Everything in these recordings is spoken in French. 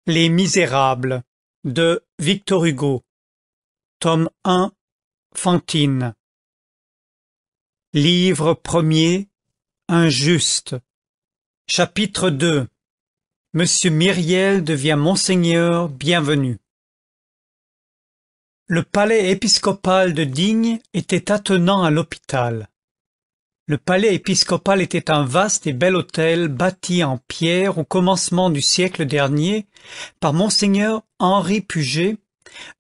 Les Misérables de Victor Hugo, tome 1, Fantine. Livre premier, Injuste. Chapitre 2. Monsieur Myriel devient Monseigneur Bienvenu. Le palais épiscopal de Digne était attenant à l'hôpital. Le palais épiscopal était un vaste et bel hôtel bâti en pierre au commencement du siècle dernier par Monseigneur Henri Puget,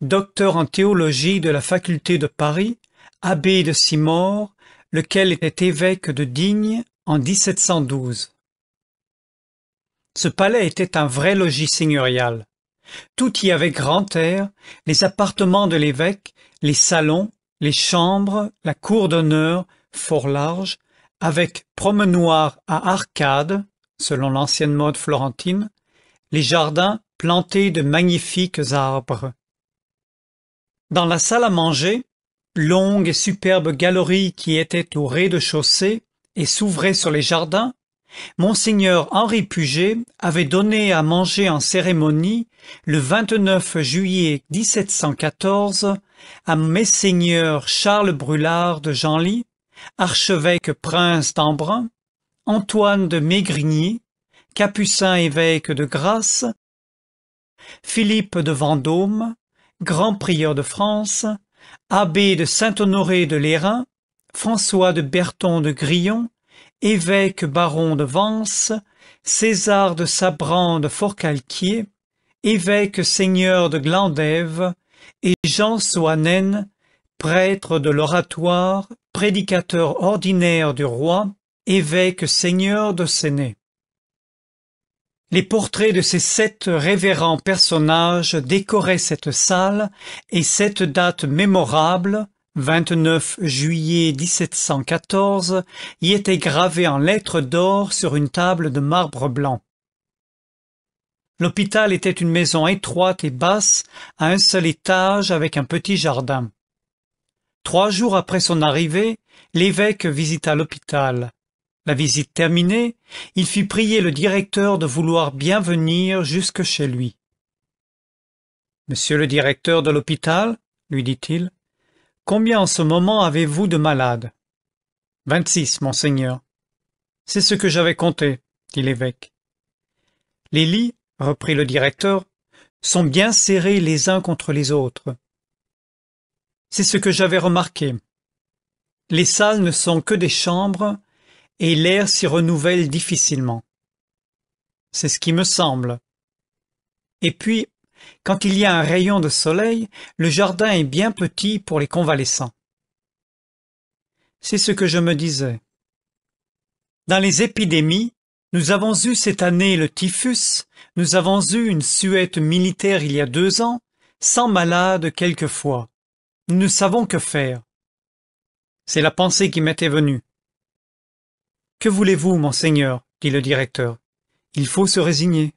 docteur en théologie de la faculté de Paris, abbé de Simore, lequel était évêque de Digne en 1712. Ce palais était un vrai logis seigneurial. Tout y avait grand air, les appartements de l'évêque, les salons, les chambres, la cour d'honneur, fort large, avec promenoir à arcades, selon l'ancienne mode florentine, les jardins plantés de magnifiques arbres. Dans la salle à manger, longue et superbe galerie qui était au rez-de-chaussée et s'ouvrait sur les jardins, Monseigneur Henri Puget avait donné à manger en cérémonie le 29 juillet 1714 à Messeigneurs Charles Brulart de Genlis, archevêque prince d'Embrun, Antoine de Mesgrigny, capucin évêque de Grasse, Philippe de Vendôme, grand prieur de France, abbé de Saint-Honoré de Lérins, François de Berton de Grillon, évêque baron de Vence, César de Sabran de Forcalquier, évêque seigneur de Glandève, et Jean Soanen, prêtre de l'Oratoire, prédicateur ordinaire du roi, évêque seigneur de Séné. Les portraits de ces 7 révérends personnages décoraient cette salle, et cette date mémorable, 29 juillet 1714, y était gravée en lettres d'or sur une table de marbre blanc. L'hôpital était une maison étroite et basse, à un seul étage avec un petit jardin. 3 jours après son arrivée, l'évêque visita l'hôpital. La visite terminée, il fit prier le directeur de vouloir bien venir jusque chez lui. « Monsieur le directeur de l'hôpital, lui dit-il, combien en ce moment avez-vous de malades ? » « 26, monseigneur. »« C'est ce que j'avais compté, dit l'évêque. »« Les lits, reprit le directeur, sont bien serrés les uns contre les autres. »« C'est ce que j'avais remarqué. Les salles ne sont que des chambres, et l'air s'y renouvelle difficilement. »« C'est ce qui me semble. Et puis, quand il y a un rayon de soleil, le jardin est bien petit pour les convalescents. » C'est ce que je me disais. Dans les épidémies, nous avons eu cette année le typhus, nous avons eu une suette militaire il y a 2 ans, 100 malades quelquefois. Nous ne savons que faire. C'est la pensée qui m'était venue. Que voulez-vous, monseigneur, dit le directeur. Il faut se résigner.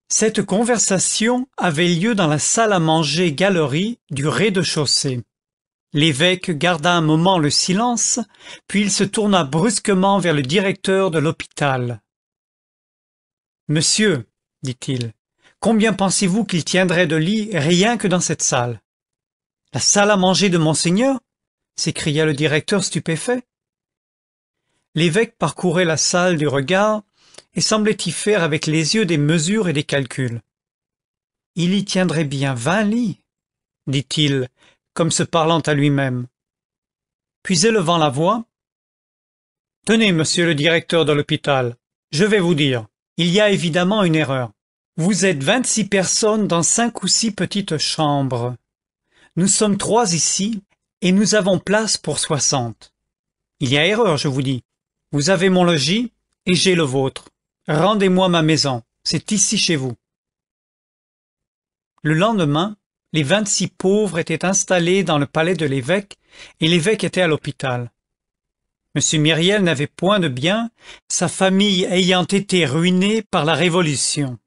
Cette conversation avait lieu dans la salle à manger galerie du rez-de-chaussée. L'évêque garda un moment le silence, puis il se tourna brusquement vers le directeur de l'hôpital. « Monsieur, dit-il, combien pensez-vous qu'il tiendrait de lits rien que dans cette salle ? » « La salle à manger de monseigneur ?» s'écria le directeur stupéfait. L'évêque parcourait la salle du regard et semblait y faire avec les yeux des mesures et des calculs. « Il y tiendrait bien 20 lits, dit-il, comme se parlant à lui-même. Puis élevant la voix, « Tenez, monsieur le directeur de l'hôpital, je vais vous dire, il y a évidemment une erreur. Vous êtes 26 personnes dans 5 ou 6 petites chambres. Nous sommes 3 ici, et nous avons place pour 60. Il y a erreur, je vous dis. Vous avez mon logis, et j'ai le vôtre. Rendez-moi ma maison, c'est ici chez vous. » Le lendemain, les 26 pauvres étaient installés dans le palais de l'évêque, et l'évêque était à l'hôpital. M. Myriel n'avait point de bien, sa famille ayant été ruinée par la Révolution.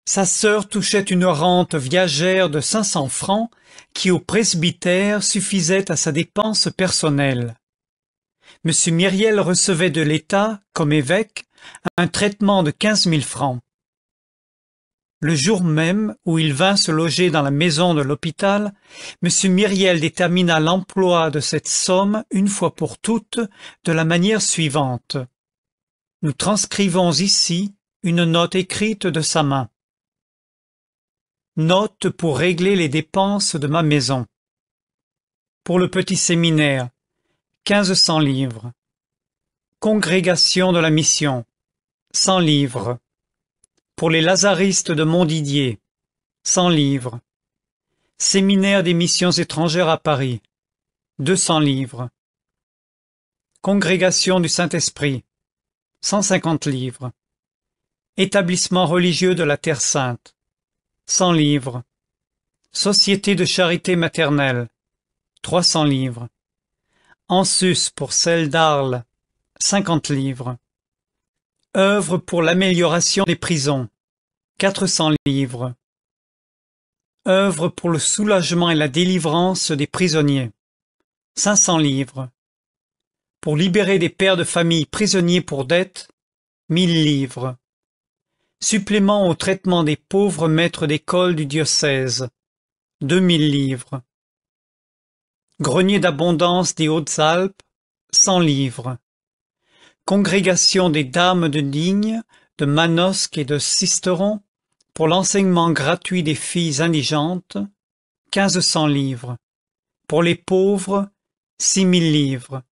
Sa sœur touchait une rente viagère de 500 francs, qui au presbytère suffisait à sa dépense personnelle. M. Myriel recevait de l'État, comme évêque, un traitement de 15 000 francs. Le jour même où il vint se loger dans la maison de l'hôpital, M. Myriel détermina l'emploi de cette somme une fois pour toutes de la manière suivante. Nous transcrivons ici une note écrite de sa main. Note pour régler les dépenses de ma maison. Pour le petit séminaire, 1500 livres. Congrégation de la mission, 100 livres. Pour les lazaristes de Montdidier, 100 livres. Séminaire des missions étrangères à Paris, 200 livres. Congrégation du Saint-Esprit, 150 livres. Établissement religieux de la Terre Sainte, 100 livres. Société de charité maternelle, 300 livres. En sus pour celle d'Arles, 50 livres. Œuvre pour l'amélioration des prisons, 400 livres. Œuvre pour le soulagement et la délivrance des prisonniers, 500 livres. Pour libérer des pères de famille prisonniers pour dette, 1000 livres. Supplément au traitement des pauvres maîtres d'école du diocèse, 2000 livres. Grenier d'abondance des Hautes-Alpes, 100 livres. Congrégation des dames de Digne, de Manosque et de Sisteron, pour l'enseignement gratuit des filles indigentes, 1500 livres. Pour les pauvres, 6000 livres.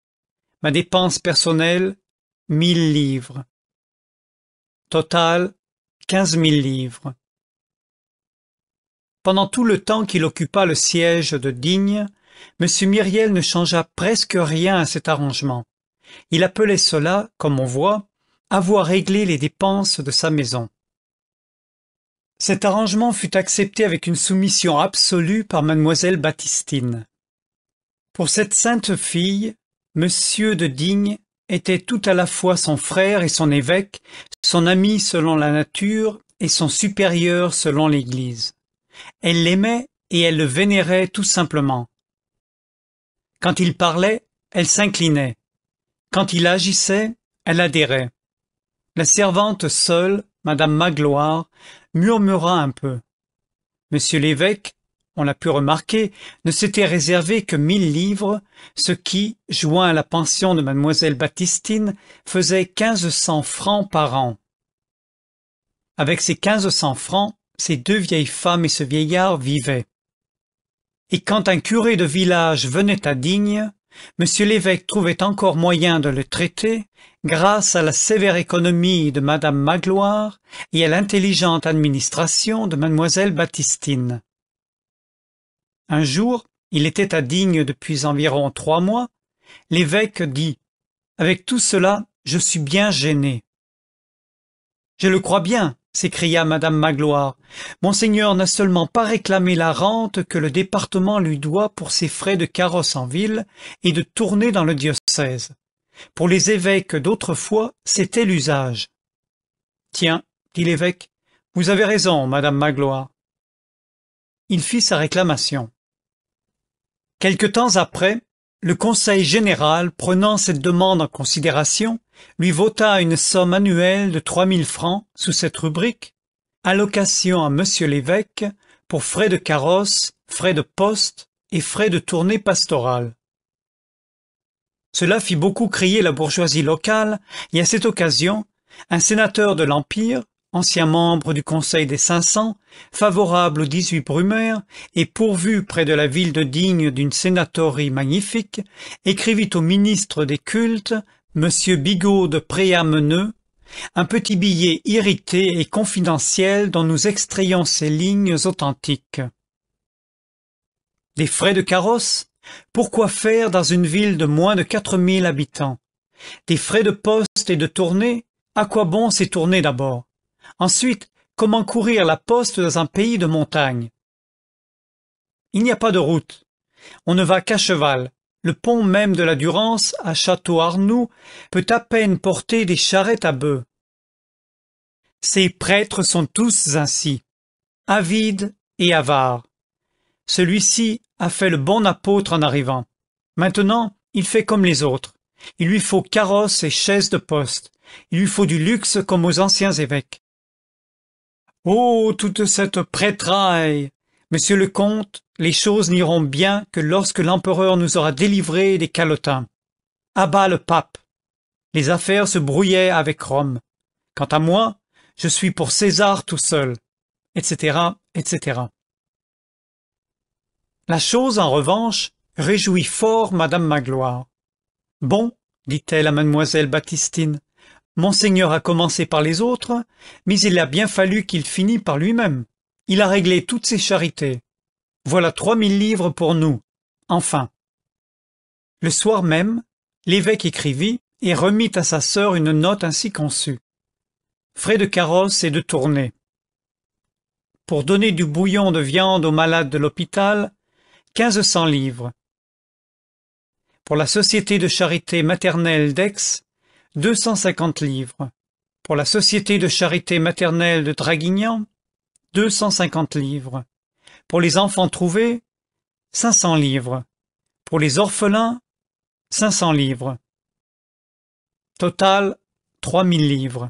Ma dépense personnelle, 1000 livres. Total, 15 000 livres. Pendant tout le temps qu'il occupa le siège de Digne, M. Myriel ne changea presque rien à cet arrangement. Il appelait cela, comme on voit, avoir réglé les dépenses de sa maison. Cet arrangement fut accepté avec une soumission absolue par mademoiselle Baptistine. Pour cette sainte fille, monsieur de Digne était tout à la fois son frère et son évêque, son ami selon la nature et son supérieur selon l'Église. Elle l'aimait et elle le vénérait tout simplement. Quand il parlait, elle s'inclinait. Quand il agissait, elle adhérait. La servante seule, madame Magloire, murmura un peu. Monsieur l'évêque, on l'a pu remarquer, ne s'était réservé que 1000 livres, ce qui, joint à la pension de mademoiselle Baptistine, faisait 1500 francs par an. Avec ces 1500 francs, ces deux vieilles femmes et ce vieillard vivaient. Et quand un curé de village venait à Digne, monsieur l'évêque trouvait encore moyen de le traiter, grâce à la sévère économie de madame Magloire et à l'intelligente administration de mademoiselle Baptistine. Un jour, il était à Digne depuis environ 3 mois, l'évêque dit « Avec tout cela, je suis bien gêné. » « Je le crois bien, » s'écria madame Magloire. « Monseigneur n'a seulement pas réclamé la rente que le département lui doit pour ses frais de carrosse en ville et de tournée dans le diocèse. Pour les évêques d'autrefois, c'était l'usage. »« Tiens, dit l'évêque, vous avez raison, madame Magloire. » Il fit sa réclamation. Quelque temps après, le Conseil général, prenant cette demande en considération, lui vota une somme annuelle de 3000 francs sous cette rubrique: allocation à monsieur l'évêque pour frais de carrosse, frais de poste et frais de tournée pastorale. Cela fit beaucoup crier la bourgeoisie locale, et à cette occasion, un sénateur de l'Empire, ancien membre du Conseil des 500, favorable au 18 Brumaire et pourvu près de la ville de Digne d'une sénatorie magnifique, écrivit au ministre des Cultes, M. Bigot de Préameneux, un petit billet irrité et confidentiel dont nous extrayons ces lignes authentiques. Des frais de carrosse? Pourquoi faire dans une ville de moins de 4000 habitants? Des frais de poste et de tournée? À quoi bon ces tournées d'abord? Ensuite, comment courir la poste dans un pays de montagne? Il n'y a pas de route. On ne va qu'à cheval. Le pont même de la Durance, à Château-Arnoux, peut à peine porter des charrettes à bœufs. Ces prêtres sont tous ainsi, avides et avares. Celui-ci a fait le bon apôtre en arrivant. Maintenant, il fait comme les autres. Il lui faut carrosse et chaise de poste. Il lui faut du luxe comme aux anciens évêques. Oh, toute cette prêtraille! Monsieur le comte, les choses n'iront bien que lorsque l'empereur nous aura délivrés des calotins. À bas le pape! Les affaires se brouillaient avec Rome. Quant à moi, je suis pour César tout seul, etc., etc. La chose, en revanche, réjouit fort madame Magloire. Bon, dit-elle à mademoiselle Baptistine, monseigneur a commencé par les autres, mais il a bien fallu qu'il finît par lui-même. Il a réglé toutes ses charités. Voilà 3000 livres pour nous. Enfin. Le soir même, l'évêque écrivit et remit à sa sœur une note ainsi conçue. Frais de carrosse et de tournée. Pour donner du bouillon de viande aux malades de l'hôpital, 1500 livres. Pour la Société de charité maternelle d'Aix, 250 livres. Pour la Société de charité maternelle de Draguignan, 250 livres. Pour les enfants trouvés, 500 livres. Pour les orphelins, 500 livres. Total, 3000 livres.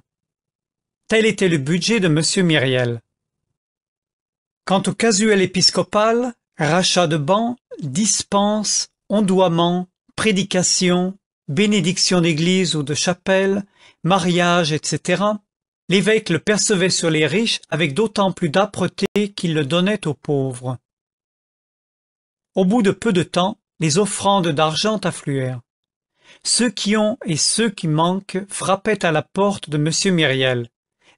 Tel était le budget de M. Myriel. Quant au casuel épiscopal, rachat de bancs, dispenses, ondoiements, prédications, bénédictions d'église ou de chapelle, mariage, etc., l'évêque le percevait sur les riches avec d'autant plus d'âpreté qu'il le donnait aux pauvres. Au bout de peu de temps, les offrandes d'argent affluèrent. Ceux qui ont et ceux qui manquent frappaient à la porte de M. Myriel,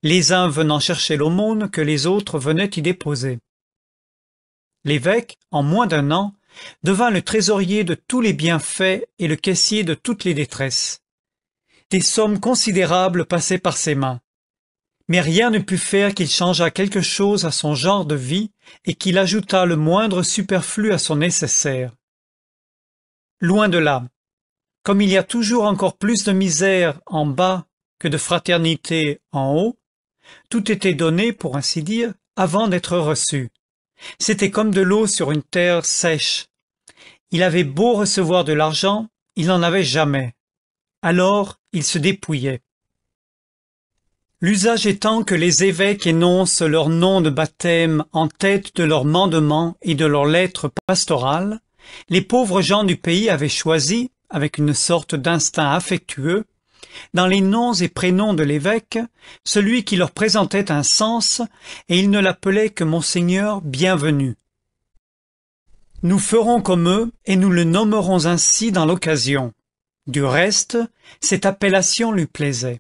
les uns venant chercher l'aumône que les autres venaient y déposer. L'évêque, en moins d'un an, devint le trésorier de tous les bienfaits et le caissier de toutes les détresses. Des sommes considérables passaient par ses mains. Mais rien ne put faire qu'il changeât quelque chose à son genre de vie et qu'il ajoutât le moindre superflu à son nécessaire. Loin de là. Comme il y a toujours encore plus de misère en bas que de fraternité en haut, tout était donné, pour ainsi dire, avant d'être reçu. C'était comme de l'eau sur une terre sèche. Il avait beau recevoir de l'argent, il n'en avait jamais. Alors, il se dépouillait. L'usage étant que les évêques énoncent leur nom de baptême en tête de leurs mandements et de leurs lettres pastorales, les pauvres gens du pays avaient choisi, avec une sorte d'instinct affectueux, dans les noms et prénoms de l'évêque, celui qui leur présentait un sens, et ils ne l'appelaient que Monseigneur Bienvenu. Nous ferons comme eux, et nous le nommerons ainsi dans l'occasion. Du reste, cette appellation lui plaisait.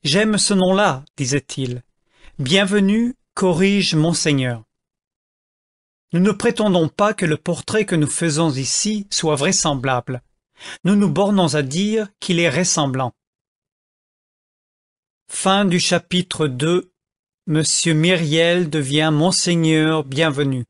J'aime ce nom-là, disait-il. Bienvenu corrige Monseigneur. Nous ne prétendons pas que le portrait que nous faisons ici soit vraisemblable. Nous nous bornons à dire qu'il est ressemblant. Fin du chapitre 2. Monsieur Myriel devient Monseigneur Bienvenu.